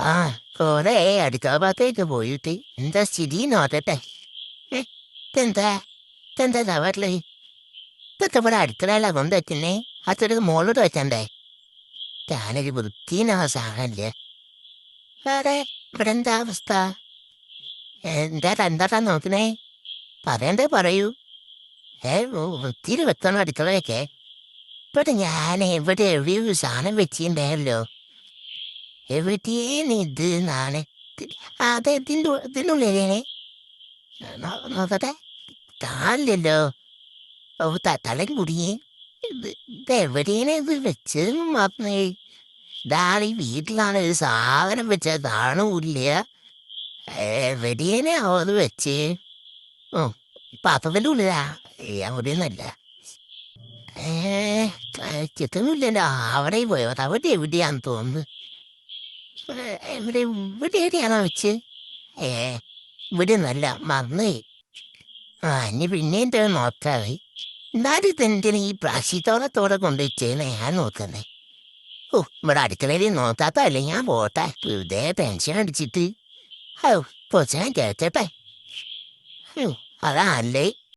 ആ കൊറേ അടുക്കള ഭാഗത്തേക്ക് പോയിട്ട് എന്താ സ്ഥിതി നോക്കട്ടെ. ഏ, ഇതെന്താ തവറില് ഇതൊക്കെ ഇവിടെ അടുക്കളയില കൊണ്ടുവയ്ക്കുന്നേ. അതൊരു മോളോട് വെച്ചണ്ടേ. ഞാനൊരു വൃത്തിനാ സാധനല്ലേ. വേറെ ഇവിടെ എന്താ അവസ്ഥ? എന്താ നോക്കണേ? പറയണ്ടേ പറയൂ. വൃത്തിയിൽ വെക്കണം അടുക്കളയൊക്കെ. ഇവിടെ ഞാൻ എവിടെയോ ഒരു സാധനം വെച്ചിട്ടുണ്ടായല്ലോ. എവിടെയാണ് ഇത് എന്നാണ്. അതെ, ഇതിനുള്ളിലേനെ നോക്കട്ടെ. കാണില്ലല്ലോ. ഓ, തലയും കുടിയേ. ഇതെവിടെയാണ് ഇത് വെച്ചതെന്ന് പറഞ്ഞേ. ഇതാണ് ഈ വീട്ടിലാണ് ഒരു സാധനം വെച്ചത് കാണൂല്ല. എവിടെയാണ് അത് വെച്ച്? ഓ, പാത്രത്തിന്റെ ഉള്ളിലാ. എവിടെയൊന്നല്ല. ചിത്രമില്ലല്ലോ. അവിടെ പോയോ? അവിടെ എവിടെയാന്ന് തോന്നുന്നു. ഇവിടെ എവിടെയാണോ വെച്ച്? ഏ ഇവിടെ നല്ല മറന്നേ. ഇനി പിന്നെയും നോക്കാതെ. എന്നാലും ഇതെന്തിനാ ഈ പ്രാശിത്തോളത്തോടെ കൊണ്ടുവച്ചേന്ന് ഞാൻ നോക്കുന്നേ. ഓ, ഇവിടെ അടുക്കളയിൽ നോക്കാത്തല്ലേ. ഞാൻ പോട്ടെ. വെറുതെ ടെൻഷൻ അടിച്ചിട്ട്. ഓ, പൊച്ചാൻ കേട്ടട്ടെ. അതല്ലേ